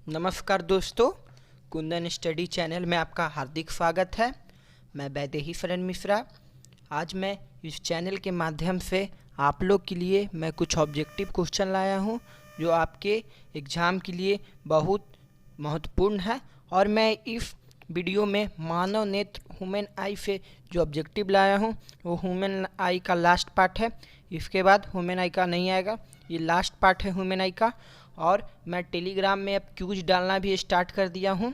नमस्कार दोस्तों, Kundan study channel में आपका हार्दिक स्वागत है। मैं वैदेही फरन मिश्रा। आज मैं इस चैनल के माध्यम से आप लोग के लिए मैं कुछ ऑब्जेक्टिव क्वेश्चन लाया हूं जो आपके एग्ज़ाम के लिए बहुत महत्वपूर्ण है। और मैं इस वीडियो में मानव नेत्र ह्यूमन आई से जो ऑब्जेक्टिव लाया हूं वो ह्यूमन आई का लास्ट पार्ट है। इसके बाद ह्यूमन आई का नहीं आएगा, ये लास्ट पार्ट है ह्यूमन आई का। और मैं टेलीग्राम में अब क्यूज डालना भी स्टार्ट कर दिया हूँ,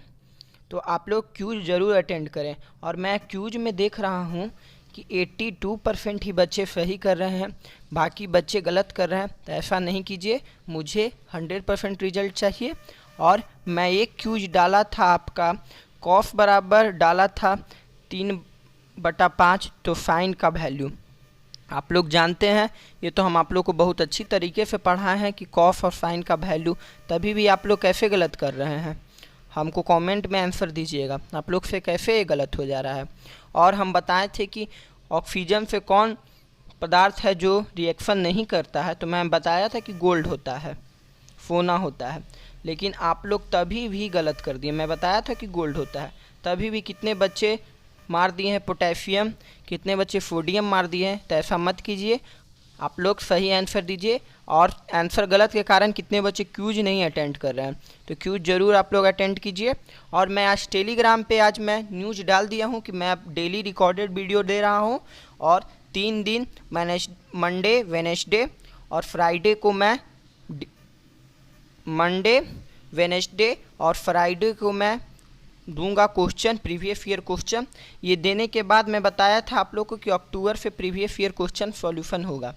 तो आप लोग क्यूज ज़रूर अटेंड करें। और मैं क्यूज में देख रहा हूँ कि 82% ही बच्चे सही कर रहे हैं, बाकी बच्चे गलत कर रहे हैं। तो ऐसा नहीं कीजिए, मुझे 100% रिजल्ट चाहिए। और मैं एक क्यूज डाला था आपका कॉस बराबर डाला था 3/5 तो साइन का वैल्यू आप लोग जानते हैं। ये तो हम आप लोग को बहुत अच्छी तरीके से पढ़ाए हैं कि कॉस और साइन का वैल्यू, तभी भी आप लोग कैसे गलत कर रहे हैं। हमको कमेंट में आंसर दीजिएगा, आप लोग से कैसे ये गलत हो जा रहा है। और हम बताए थे कि ऑक्सीजन से कौन पदार्थ है जो रिएक्शन नहीं करता है, तो मैं बताया था कि गोल्ड होता है, सोना होता है। लेकिन आप लोग तभी भी गलत कर दिए। मैं बताया था कि गोल्ड होता है, तभी भी कितने बच्चे मार दिए हैं पोटेशियम, कितने बच्चे सोडियम मार दिए हैं। तो ऐसा मत कीजिए, आप लोग सही आंसर दीजिए। और आंसर गलत के कारण कितने बच्चे क्यूज नहीं अटेंड कर रहे हैं, तो क्यूज ज़रूर आप लोग अटेंड कीजिए। और मैं आज टेलीग्राम पे आज मैं न्यूज़ डाल दिया हूँ कि मैं अब डेली रिकॉर्डेड वीडियो दे रहा हूँ। और 3 दिन मंडे, वेडनेसडे और फ्राइडे को मैं दूंगा क्वेश्चन, प्रीवियस ईयर क्वेश्चन। ये देने के बाद मैं बताया था आप लोग को कि अक्टूबर से प्रीवियस ईयर क्वेश्चन सॉल्यूशन होगा।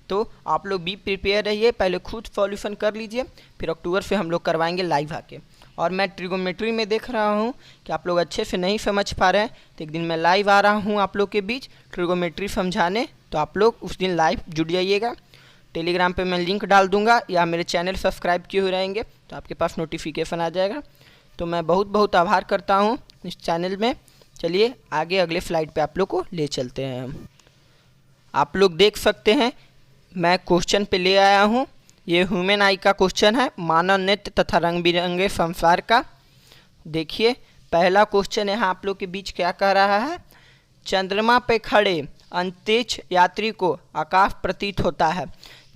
तो आप लोग भी प्रिपेयर रहिए, पहले खुद सॉल्यूशन कर लीजिए, फिर अक्टूबर से हम लोग करवाएंगे लाइव आके। और मैं ट्रिगोमेट्री में देख रहा हूँ कि आप लोग अच्छे से नहीं समझ पा रहे हैं, तो एक दिन मैं लाइव आ रहा हूँ आप लोग के बीच ट्रिगोमेट्री समझाने, तो आप लोग उस दिन लाइव जुड़ जाइएगा। टेलीग्राम पे मैं लिंक डाल दूंगा, या मेरे चैनल सब्सक्राइब किए हुए रहेंगे तो आपके पास नोटिफिकेशन आ जाएगा। तो मैं बहुत बहुत आभार करता हूँ इस चैनल में। चलिए आगे अगले फ्लाइट पे आप लोग को ले चलते हैं हम। आप लोग देख सकते हैं मैं क्वेश्चन पे ले आया हूँ। ये ह्यूमन आई का क्वेश्चन है, मानव नेत्र तथा रंग बिरंगे संसार का। देखिए पहला क्वेश्चन यहाँ आप लोग के बीच क्या कह रहा है। चंद्रमा पे खड़े अंतरिक्ष यात्री को आकाश प्रतीत होता है।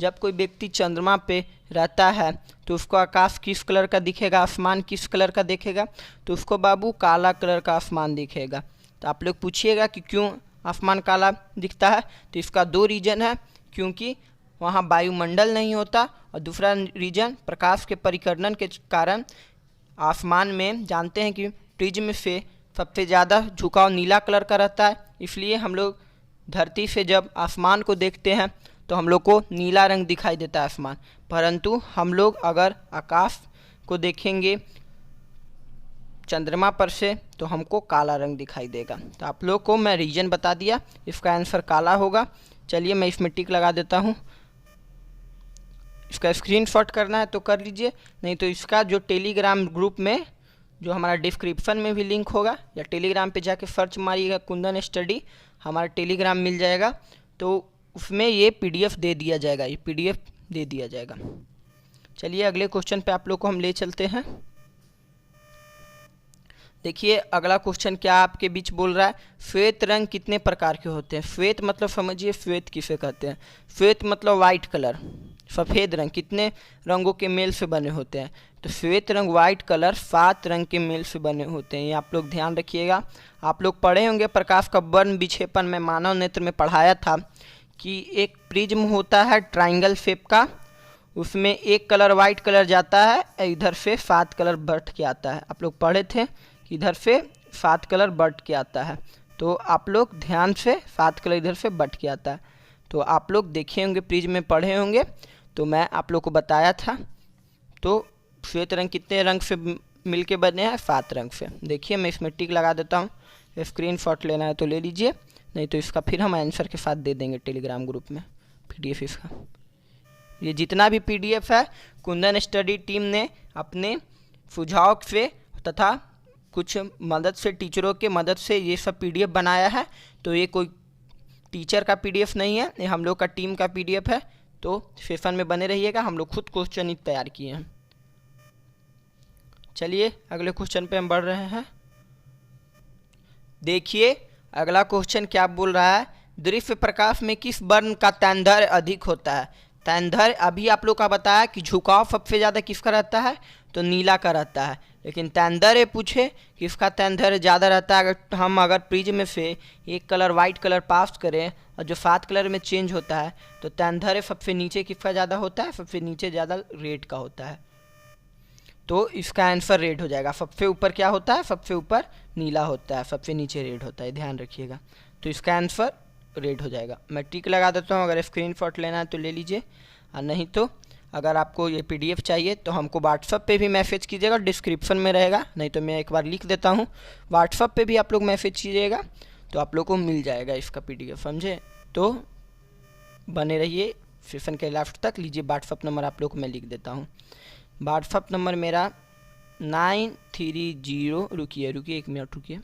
जब कोई व्यक्ति चंद्रमा पे रहता है तो उसको आकाश किस कलर का दिखेगा, आसमान किस कलर का दिखेगा, तो उसको बाबू काला कलर का आसमान दिखेगा। तो आप लोग पूछिएगा कि क्यों आसमान काला दिखता है, तो इसका 2 रीज़न है। क्योंकि वहाँ वायुमंडल नहीं होता, और दूसरा रीज़न प्रकाश के परिकर्णन के कारण आसमान में जानते हैं कि प्रिज्म से सबसे ज़्यादा झुकाव नीला कलर का रहता है। इसलिए हम लोग धरती से जब आसमान को देखते हैं तो हम लोग को नीला रंग दिखाई देता है आसमान। परंतु हम लोग अगर आकाश को देखेंगे चंद्रमा पर से तो हमको काला रंग दिखाई देगा। तो आप लोग को मैं रीजन बता दिया, इसका आंसर काला होगा। चलिए मैं इसमें टिक लगा देता हूँ। इसका स्क्रीनशॉट करना है तो कर लीजिए, नहीं तो इसका जो टेलीग्राम ग्रुप में जो हमारा डिस्क्रिप्शन में भी लिंक होगा, या टेलीग्राम पे जाके सर्च मारिएगा कुंदन स्टडी, हमारा टेलीग्राम मिल जाएगा, तो उसमें ये PDF दे दिया जाएगा, ये PDF दे दिया जाएगा। चलिए अगले क्वेश्चन पे आप लोग को हम ले चलते हैं। देखिए अगला क्वेश्चन क्या आपके बीच बोल रहा है, श्वेत रंग कितने प्रकार के होते हैं। श्वेत मतलब समझिए श्वेत किसे कहते हैं। श्वेत मतलब वाइट कलर, सफ़ेद रंग कितने रंगों के मेल से बने होते हैं। तो श्वेत रंग वाइट कलर 7 रंग के मेल से बने होते हैं, ये आप लोग ध्यान रखिएगा। आप लोग पढ़े होंगे प्रकाश का वर्ण विक्षेपण में मानव नेत्र में पढ़ाया था कि एक प्रिज्म होता है ट्राइंगल शेप का, उसमें एक कलर वाइट कलर जाता है, इधर से 7 कलर बढ़ के आता है। आप लोग पढ़े थे कि इधर से 7 कलर बढ़ के आता है, तो आप लोग ध्यान से 7 कलर इधर से बढ़ के आता है। तो आप लोग देखे होंगे, प्रिज्म में पढ़े होंगे, तो मैं आप लोग को बताया था। तो श्वेत रंग कितने रंग से मिल के बने हैं, 7 रंग से। देखिए मैं इसमें टिक लगा देता हूँ, स्क्रीनशॉट लेना है तो ले लीजिए, नहीं तो इसका फिर हम आंसर के साथ दे देंगे टेलीग्राम ग्रुप में PDF इसका। ये जितना भी PDF है कुंदन स्टडी टीम ने अपने सुझाव से तथा कुछ मदद से, टीचरों के मदद से ये सब PDF बनाया है। तो ये कोई टीचर का PDF नहीं है, ये हम लोग का टीम का PDF है। तो सेशन में बने रहिएगा, हम लोग खुद क्वेश्चन ही तैयार किए हैं। चलिए अगले क्वेश्चन पे हम बढ़ रहे हैं। देखिए अगला क्वेश्चन क्या बोल रहा है, दृश्य प्रकाश में किस वर्ण का तैंधर्य अधिक होता है। तैंधर्य अभी आप लोग का बताया कि झुकाव सबसे ज़्यादा किसका रहता है, तो नीला का रहता है। लेकिन तैंधर्य पूछे किसका तैंधर्य ज़्यादा रहता है, अगर प्रिज्म में से एक कलर वाइट कलर पास करें और जो 7 कलर में चेंज होता है तो तैंधर्य सबसे नीचे किसका ज़्यादा होता है, सबसे नीचे ज़्यादा रेड का होता है। तो इसका आंसर रेड हो जाएगा। सबसे ऊपर क्या होता है, सबसे ऊपर नीला होता है, सबसे नीचे रेड होता है, ध्यान रखिएगा। तो इसका आंसर रेड हो जाएगा। मैं टिक लगा देता हूँ, अगर स्क्रीनशॉट लेना है तो ले लीजिए, और नहीं तो अगर आपको ये पीडीएफ चाहिए तो हमको व्हाट्सअप पे भी मैसेज कीजिएगा, डिस्क्रिप्शन में रहेगा, नहीं तो मैं एक बार लिख देता हूँ। व्हाट्सअप पे भी आप लोग मैसेज कीजिएगा तो आप लोग को मिल जाएगा इसका पीडीएफ, समझे। तो बने रहिए सेशन के लास्ट तक। लीजिए व्हाट्सअप नंबर आप लोग को मैं लिख देता हूँ। व्हाट्सअप नंबर मेरा 930, रुकिए 1 मिनट रुकिए,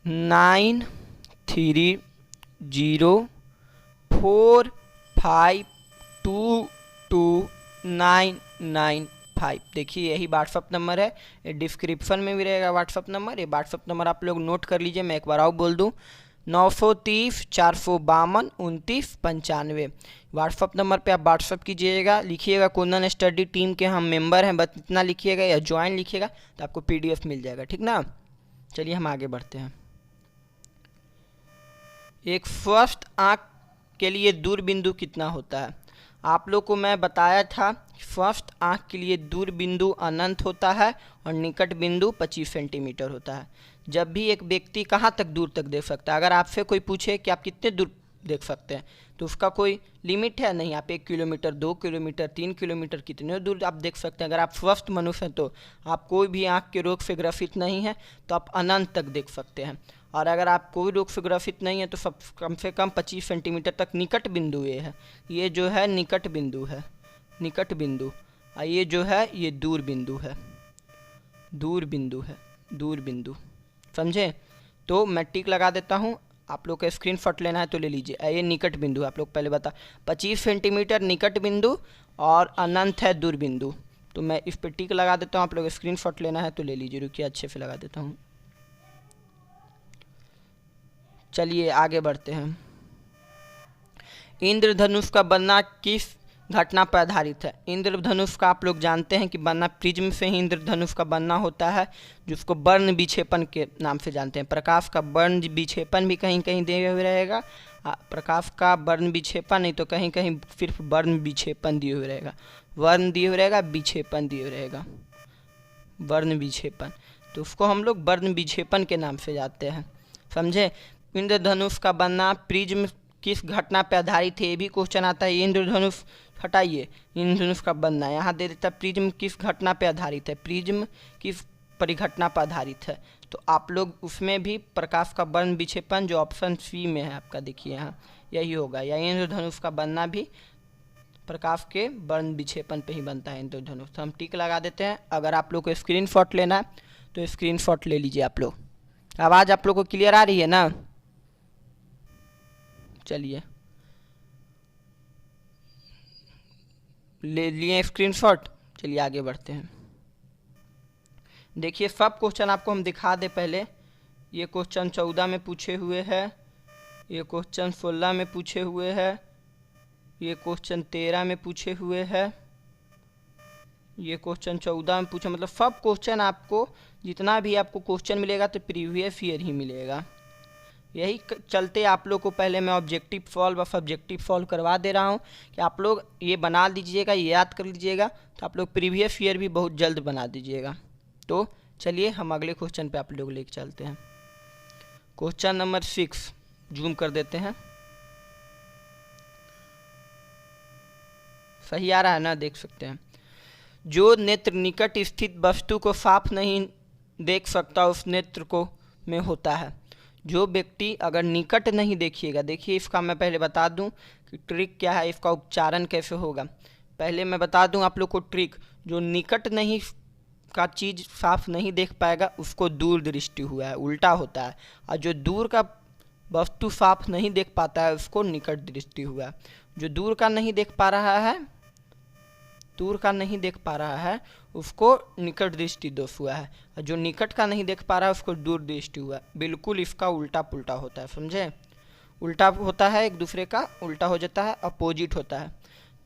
93045229995। देखिए यही व्हाट्सअप नंबर है, ये डिस्क्रिप्शन में भी रहेगा व्हाट्सअप नंबर। ये व्हाट्सअप नंबर आप लोग नोट कर लीजिए, मैं एक बार और बोल दूँ, 930 452 29 95। व्हाट्सअप नंबर पे आप व्हाट्सअप कीजिएगा, लिखिएगा कुंदन स्टडी टीम के हम मेंबर हैं, बस इतना लिखिएगा, या ज्वाइन लिखिएगा तो आपको पीडीएफ मिल जाएगा, ठीक ना। चलिए हम आगे बढ़ते हैं। एक स्वस्थ आँख के लिए दूरबिंदु कितना होता है। आप लोग को मैं बताया था स्वस्थ आँख के लिए दूरबिंदु अनंत होता है और निकट बिंदु 25 सेंटीमीटर होता है। जब भी एक व्यक्ति कहाँ तक दूर तक देख सकता है, अगर आपसे कोई पूछे कि आप कितने दूर देख सकते हैं तो उसका कोई लिमिट है नहीं। आप 1 किलोमीटर, 2 किलोमीटर, 3 किलोमीटर, कितने दूर आप देख सकते हैं। अगर आप स्वस्थ मनुष्य हैं तो आप कोई भी आँख के रोग से ग्रसित नहीं है तो आप अनंत तक देख सकते हैं। और अगर आप कोई रोग से ग्रसित नहीं है तो सब कम से कम 25 सेंटीमीटर तक निकट बिंदु ये है, ये जो है निकट बिंदु है, निकट बिंदु। और ये जो है ये दूर बिंदु है, दूर बिंदु है, दूर बिंदु, समझे। तो मैं टिक लगा देता हूँ, आप लोग का स्क्रीनशॉट लेना है तो ले लीजिए। ये निकट बिंदु आप लोग पहले बता, 25 सेंटीमीटर निकट बिंदु और अनंत है दूर बिंदु। तो मैं इस पर टिक लगा देता हूँ, आप लोग स्क्रीनशॉट लेना है तो ले लीजिए। रुकिए अच्छे से लगा देता हूँ। चलिए आगे बढ़ते हैं। इंद्रधनुष का बनना किस घटना पर आधारित है। इंद्रधनुष का आप लोग जानते हैं कि बनना प्रिज्म से ही इंद्रधनुष का बनना होता है, जिसको वर्ण विक्षेपण के नाम से जानते हैं। प्रकाश का वर्ण विक्षेपण भी कहीं कहीं दिए हुए रहेगा, प्रकाश का वर्ण विक्षेपण नहीं तो कहीं कहीं सिर्फ वर्ण विक्षेपण दिए हुए रहेगा, वर्ण दिए हुए रहेगा, विक्षेपण दिए हुए रहेगा, वर्ण विक्षेपण। तो उसको हम लोग वर्ण विक्षेपण के नाम से जानते हैं, समझे। इंद्रधनुष का बनना प्रिज्म किस घटना पर आधारित है, ये भी क्वेश्चन आता है। इंद्रधनुष हटाइए, इंद्रधनुष का बनना यहाँ दे देता है प्रिज्म किस घटना पर आधारित है, प्रिज्म किस परिघटना पर आधारित है। तो आप लोग उसमें भी प्रकाश का वर्ण विक्षेपण जो ऑप्शन सी में है आपका, देखिए यहाँ यही होगा, या इंद्रधनुष का बनना भी प्रकाश के वर्ण विक्षेपण पे ही बनता है इंद्रधनुष। तो हम टिक लगा देते हैं। अगर आप लोग को स्क्रीनशॉट लेना है तो स्क्रीनशॉट ले लीजिए आप लोग। आवाज़ आप लोग को क्लियर आ रही है ना। चलिए ले लिए स्क्रीनशॉट, चलिए आगे बढ़ते हैं। देखिए सब क्वेश्चन आपको हम दिखा दे पहले। ये क्वेश्चन 14 में पूछे हुए हैं, ये क्वेश्चन 16 में पूछे हुए हैं, ये क्वेश्चन 13 में पूछे हुए हैं, ये क्वेश्चन 14 में पूछा, मतलब सब क्वेश्चन आपको जितना भी आपको क्वेश्चन मिलेगा तो प्रीवियस ईयर ही मिलेगा। यही चलते आप लोग को पहले मैं ऑब्जेक्टिव सॉल्व और सब्जेक्टिव सॉल्व करवा दे रहा हूँ कि आप लोग ये बना लीजिएगा, ये याद कर लीजिएगा, तो आप लोग प्रीवियस ईयर भी बहुत जल्द बना दीजिएगा। तो चलिए हम अगले क्वेश्चन पे आप लोग लेके चलते हैं। क्वेश्चन नंबर 6 जूम कर देते हैं, सही आ रहा है ना, देख सकते हैं। जो नेत्र निकट स्थित वस्तु को साफ नहीं देख सकता उस नेत्र को में होता है। जो व्यक्ति अगर निकट नहीं देखिएगा, देखिए इसका मैं पहले बता दूं कि ट्रिक क्या है, इसका उच्चारण कैसे होगा। पहले मैं बता दूं आप लोग को ट्रिक। जो निकट नहीं का चीज़ साफ नहीं देख पाएगा उसको दूर दृष्टि हुआ है, उल्टा होता है। और जो दूर का वस्तु साफ नहीं देख पाता है उसको निकट दृष्टि हुआ है। जो दूर का नहीं देख पा रहा है दूर का नहीं देख पा रहा है उसको निकट दृष्टि दोष हुआ है, और जो निकट का नहीं देख पा रहा है उसको दूर दृष्टि हुआ है। बिल्कुल इसका उल्टा पुल्टा होता है, समझे? उल्टा होता है, एक दूसरे का उल्टा हो जाता है, अपोजिट होता है।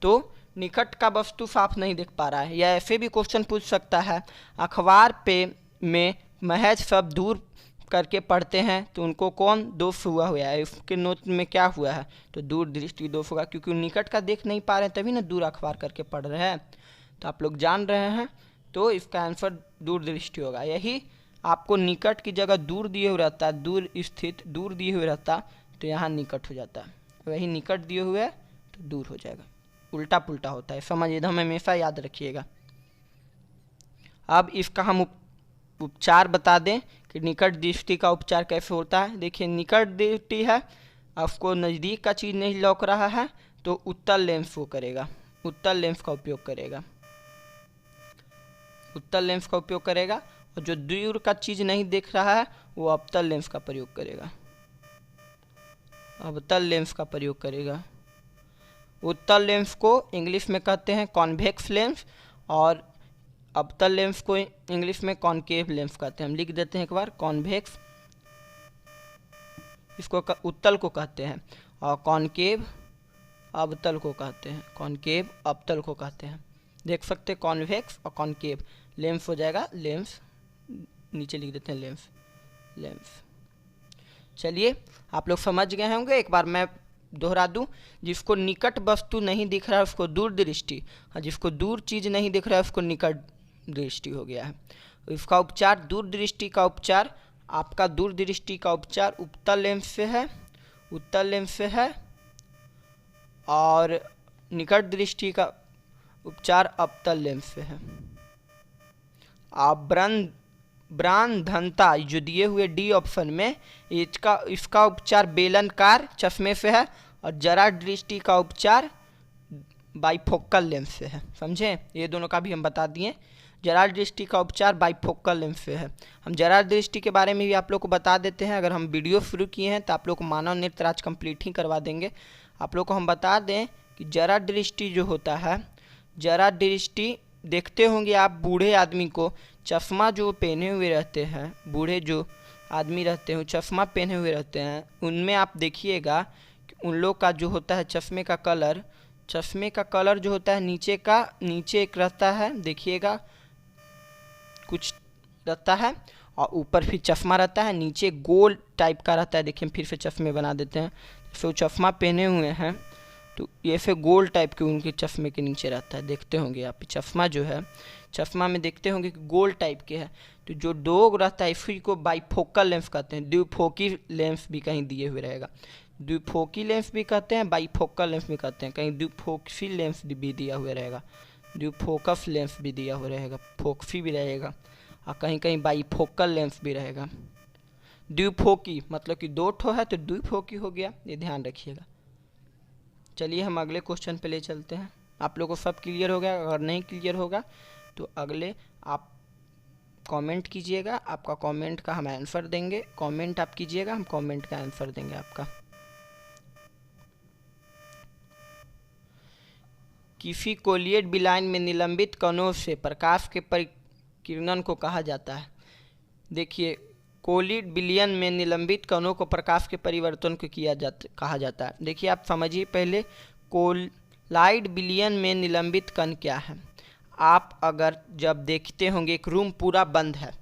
तो निकट का वस्तु साफ नहीं देख पा रहा है। या ऐसे भी क्वेश्चन पूछ सकता है, अखबार पे में महज सब दूर करके पढ़ते हैं तो उनको कौन दोष हुआ है, उसके नोट में क्या हुआ है, तो दूर दृष्टि दोष होगा, क्योंकि निकट का देख नहीं पा रहे हैं तभी ना दूर अखबार करके पढ़ रहे हैं। तो आप लोग जान रहे हैं, तो इसका आंसर दूर दृष्टि होगा। यही आपको निकट की जगह दूर दिए हुए रहता है, दूर स्थित दूर दिए हुए रहता तो यहाँ निकट हो जाता है, वही निकट दिए हुए तो दूर हो जाएगा। उल्टा पुल्टा होता है, समझिए, हम हमेशा याद रखिएगा। अब इसका हम उपचार बता दें कि निकट दृष्टि का उपचार कैसे होता है। देखिए, निकट दृष्टि है, आपको नज़दीक का चीज़ नहीं लौक रहा है तो उत्तल लेंस वो करेगा, उत्तल लेंस का उपयोग करेगा, उत्तल लेंस का उपयोग करेगा। और जो दूर का चीज़ नहीं देख रहा है वो अवतल लेंस का प्रयोग करेगा, अवतल लेंस का प्रयोग करेगा। उत्तल लेंस को इंग्लिश में कहते हैं कॉन्वेक्स लेंस, और अवतल लेंस को इंग्लिश में कॉनकेव लेंस कहते हैं। हम लिख देते हैं एक बार, कॉन्वेक्स इसको उत्तल को कहते हैं, और कॉनकेव अवतल को कहते हैं, कॉनकेव अवतल को कहते हैं। देख सकते हैं, कॉन्वेक्स और कॉनकेव लेंस हो जाएगा, लेंस नीचे लिख देते हैं, लेंस लेंस। चलिए, आप लोग समझ गए होंगे। एक बार मैं दोहरा दूं, जिसको निकट वस्तु नहीं दिख रहा है उसको दूर दृष्टि, और जिसको दूर चीज़ नहीं दिख रहा है उसको निकट दृष्टि हो गया है। इसका उपचार, दूर दृष्टि का उपचार, आपका दूर दृष्टि का उपचार उत्तल लेंस से है, उत्तल लेंस से है, और निकट दृष्टि का उपचार अवतल लेंस से है। आप ब्रांधनता जो दिए हुए डी ऑप्शन में, इसका उपचार बेलनकार चश्मे से है, और जरा दृष्टि का उपचार बाइफोकल लेंस से है, समझे? ये दोनों का भी हम बता दिए। जरा दृष्टि का उपचार बाइफोकल लेंस से है। हम जरा दृष्टि के बारे में भी आप लोग को बता देते हैं। अगर हम वीडियो शुरू किए हैं तो आप लोग को मानव नेत्र आज कंप्लीट ही करवा देंगे। आप लोग को हम बता दें कि जरा दृष्टि जो होता है, जरा दृष्टि देखते होंगे आप बूढ़े आदमी को चश्मा जो पहने हुए रहते हैं, बूढ़े जो आदमी रहते हैं चश्मा पहने हुए रहते हैं, उनमें आप देखिएगा कि उन लोग का जो होता है चश्मे का कलर जो होता है नीचे एक रहता है, देखिएगा कुछ रहता है, और ऊपर फिर चश्मा रहता है, नीचे गोल टाइप का रहता है। देखिए, फिर से चश्मे बना देते हैं। फिर चश्मा पहने हुए हैं तो ये फिर गोल टाइप के उनके चश्मे के नीचे रहता है, देखते होंगे आप। चश्मा जो है, चश्मा में देखते होंगे कि गोल टाइप के है, तो जो डोग रहता है इसी को बाइफोकल लेंस कहते हैं। द्विफोकी लेंस भी कहीं दिए हुए रहेगा, द्विफोकी लेंस भी कहते हैं, बाइफोकल लेंस भी कहते हैं। कहीं द्विफोकी लेंस भी दिया हुआ रहेगा, द्विफोकस लेंस भी दिया हुआ रहेगा, फोक्सी भी रहेगा, और कहीं कहीं बाइफोकल लेंस भी रहेगा। द्विफोकी मतलब कि दो ठो है तो द्विफोकी हो गया, ये ध्यान रखिएगा। चलिए, हम अगले क्वेश्चन पे ले चलते हैं। आप लोगों को सब क्लियर हो गया? अगर नहीं क्लियर होगा तो अगले आप कमेंट कीजिएगा, आपका कमेंट का हम आंसर देंगे। कमेंट आप कीजिएगा, हम कमेंट का आंसर देंगे आपका। किसी कोलिएट बिलाइन में निलंबित कणों से प्रकाश के परिकिरणन को कहा जाता है। देखिए, कोलिड बिलियन में निलंबित कणों को प्रकाश के परिवर्तन को कहा जाता है। देखिए, आप समझिए पहले, कोलाइड बिलियन में निलंबित कण क्या है। आप अगर जब देखते होंगे एक रूम पूरा बंद है,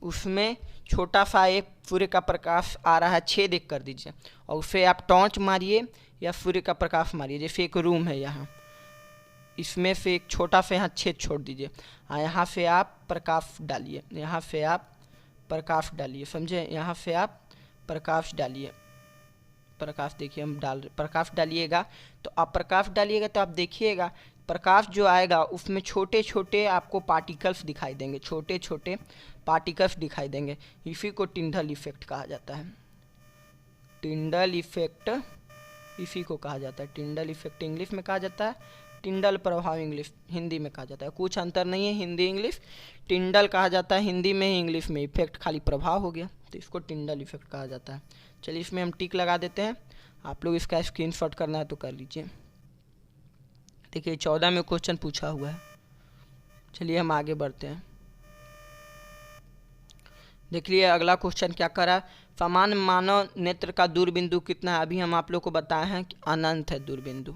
उसमें छोटा सा एक सूर्य का प्रकाश आ रहा है, छेद एक कर दीजिए, और उसे आप टॉर्च मारिए या सूर्य का प्रकाश मारिए। जैसे एक रूम है यहाँ, इसमें से एक छोटा सा यहाँ छेद छोड़ दीजिए, यहाँ से आप प्रकाश डालिए, यहाँ से आप प्रकाश डालिए, समझे? यहाँ से आप प्रकाश डालिए, प्रकाश देखिए हम प्रकाश डालिएगा, तो आप प्रकाश डालिएगा तो आप देखिएगा प्रकाश जो आएगा उसमें छोटे छोटे आपको पार्टिकल्स दिखाई देंगे, छोटे छोटे पार्टिकल्स दिखाई देंगे। इसी को टिंडल इफेक्ट कहा जाता है। टिंडल इफेक्ट इसी को कहा जाता है। टिंडल इफेक्ट इंग्लिश में कहा जाता है, टिंडल प्रभाव इंग्लिश हिंदी में कहा जाता है। कुछ अंतर नहीं है, हिंदी इंग्लिश। टिंडल कहा जाता है हिंदी में ही, इंग्लिश में इफेक्ट खाली प्रभाव हो गया, तो इसको टिंडल इफेक्ट कहा जाता है। चलिए, इसमें हम टिक लगा देते हैं। आप लोग इसका स्क्रीनशॉट करना है तो कर लीजिए। देखिए 14 में क्वेश्चन पूछा हुआ है। चलिए हम आगे बढ़ते हैं। देख लिए अगला क्वेश्चन क्या करा, समान मानव नेत्र का दूरबिंदु कितना है। अभी हम आप लोग को बताए हैं कि अनंत है दूरबिंदु।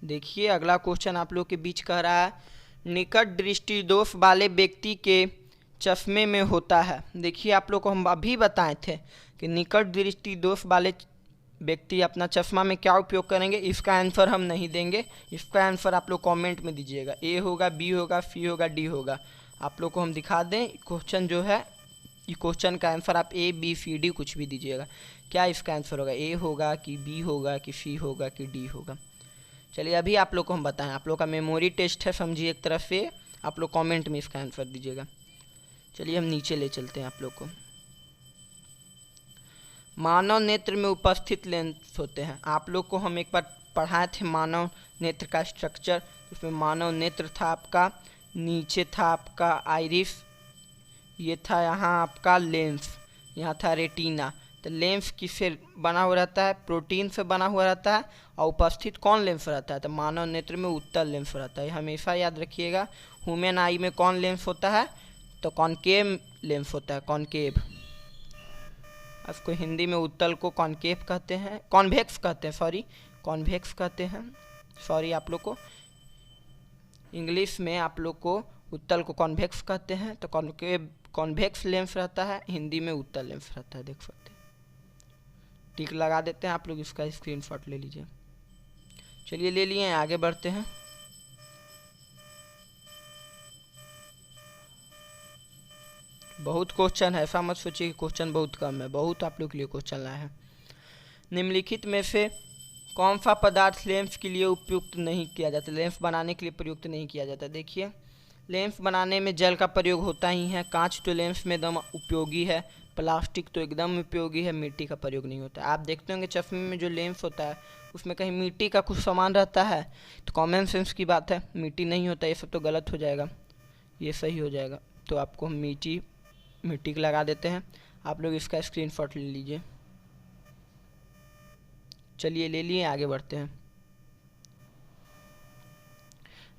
देखिए अगला क्वेश्चन आप लोग के बीच कह रहा है, निकट दृष्टि दोष वाले व्यक्ति के चश्मे में होता है। देखिए आप लोग को हम अभी बताए थे कि निकट दृष्टि दोष वाले व्यक्ति अपना चश्मा में क्या उपयोग करेंगे। इसका आंसर हम नहीं देंगे, इसका आंसर आप लोग कमेंट में दीजिएगा। ए होगा, बी होगा, सी होगा, डी होगा। आप लोग को हम दिखा दें क्वेश्चन जो है, ये क्वेश्चन का आंसर आप ए बी सी डी कुछ भी दीजिएगा। क्या इसका आंसर होगा, ए होगा कि बी होगा कि सी होगा कि डी होगा। चलिए अभी आप लोग को हम बताएं, आप लोग का मेमोरी टेस्ट है समझिए एक तरफ से, आप लोग कमेंट में इसका आंसर दीजिएगा। चलिए हम नीचे ले चलते हैं आप लोग को। मानव नेत्र में उपस्थित लेंस होते हैं। आप लोग को हम एक बार पढ़ाए थे मानव नेत्र का स्ट्रक्चर। उसमें मानव नेत्र था आपका, नीचे था आपका आइरिस, ये था यहाँ आपका लेंस, यहाँ था रेटिना। तो लेंस किससे बना हुआ रहता है, प्रोटीन से बना हुआ रहता है। और उपस्थित कौन लेंस रहता है, तो मानव नेत्र में उत्तल लेंस रहता है। हमेशा याद रखिएगा। ह्यूमन आई में कौन लेंस होता है, तो कॉनकेव लेंस होता है, कॉनकेव। इसको हिंदी में उत्तल को कॉनकेव कहते हैं, कॉन्वेक्स कहते हैं, सॉरी कॉन्वेक्स कहते हैं, सॉरी आप लोग को। इंग्लिश में आप लोग को उत्तल को कॉन्वेक्स कहते हैं, तो कॉनकेव कॉन्वेक्स लेंस रहता है, हिंदी में उत्तल लेंस रहता है। देख सकते हैं, टिक लगा देते हैं आप लोग, इसका स्क्रीनशॉट ले लीजिए। चलिए ले लिए, आगे बढ़ते हैं। बहुत क्वेश्चन है, ऐसा मत सोचिए कि क्वेश्चन बहुत कम है, बहुत आप लोग के लिए क्वेश्चन लाए हैं। निम्नलिखित में से कौन सा पदार्थ लेंस के लिए उपयुक्त नहीं किया जाता, लेंस बनाने के लिए प्रयुक्त नहीं किया जाता। देखिए लेंस बनाने में जल का प्रयोग होता ही है, कांच तो लेंस में एकदम उपयोगी है, प्लास्टिक तो एकदम उपयोगी है, मिट्टी का प्रयोग नहीं होता। आप देखते होंगे चश्मे में जो लेंस होता है उसमें कहीं मिट्टी का कुछ सामान रहता है, तो कॉमन सेंस की बात है, मिट्टी नहीं होता, ये सब तो गलत हो जाएगा, ये सही हो जाएगा। तो आपको हम मिट्टी का लगा देते हैं। आप लोग इसका स्क्रीनशॉट ले लीजिए। चलिए ले लिए, आगे बढ़ते हैं।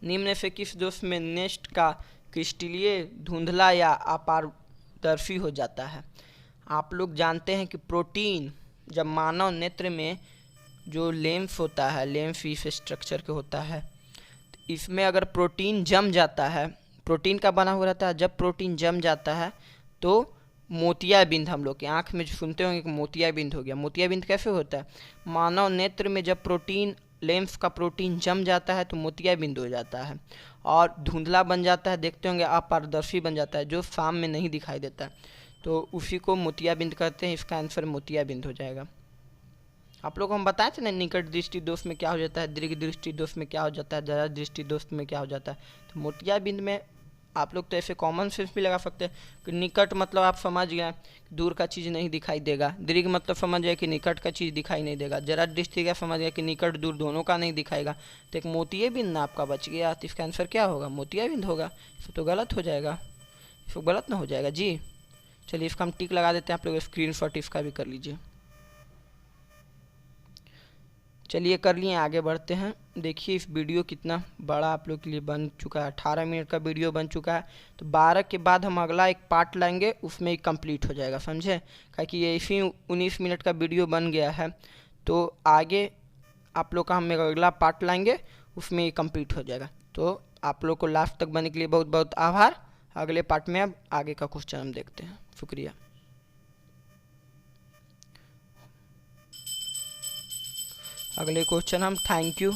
निम्न से किस दोष में नेस्ट का क्रिस्टलीय धुंधला या अपारदर्शी हो जाता है। आप लोग जानते हैं कि प्रोटीन जब मानव नेत्र में जो लेंस होता है, लेंस इस स्ट्रक्चर के होता है, तो इसमें अगर प्रोटीन जम जाता है, प्रोटीन का बना हुआ रहता है, जब प्रोटीन जम जाता है तो मोतियाबिंद, हम लोग की आँख में जो सुनते होंगे कि मोतियाबिंद हो गया। मोतियाबिंद कैसे होता है, मानव नेत्र में जब प्रोटीन, लेंस का प्रोटीन जम जाता है तो मोतियाबिंद हो जाता है और धुंधला बन जाता है, देखते होंगे अपारदर्शी बन जाता है, जो शाम में नहीं दिखाई देता है, तो उसी को मोतियाबिंद कहते हैं। इसका आंसर मोतियाबिंद हो जाएगा। आप लोग को हम बताए थे ना, निकट दृष्टि दोष में क्या हो जाता है, दीर्घ दृष्टि दोष में क्या हो जाता है, जरा दृष्टि दोष में क्या हो जाता है। तो मोतियाबिंद में आप लोग तो ऐसे कॉमन सेंस भी लगा सकते हैं कि निकट मतलब आप समझ गए दूर का चीज़ नहीं दिखाई देगा, दीर्घ मतलब समझ गए कि निकट का चीज़ दिखाई नहीं देगा, जरा दृष्टि का समझ गया कि निकट दूर दोनों का नहीं दिखाएगा। तो एक मोतियाबिंद ना आपका बच गया, तो इसका आंसर क्या होगा, मोतियाबिंद होगा। इसको तो गलत हो जाएगा, इसको गलत ना हो जाएगा जी। चलिए इसका हम टिक लगा देते हैं, आप लोग स्क्रीनशॉट इसका भी कर लीजिए। चलिए कर लिए, आगे बढ़ते हैं। देखिए इस वीडियो कितना बड़ा आप लोग के लिए बन चुका है, 18 मिनट का वीडियो बन चुका है। तो 12 के बाद हम अगला एक पार्ट लाएंगे, उसमें ही कंप्लीट हो जाएगा, समझे। क्योंकि ये इसी 19 मिनट का वीडियो बन गया है, तो आगे आप लोग का हम एक अगला पार्ट लाएंगे, उसमें ही कंप्लीट हो जाएगा। तो आप लोग को लास्ट तक बनने के लिए बहुत बहुत आभार। अगले पार्ट में अब आगे का क्वेश्चन हम देखते हैं। शुक्रिया। अगले क्वेश्चन हम थैंक यू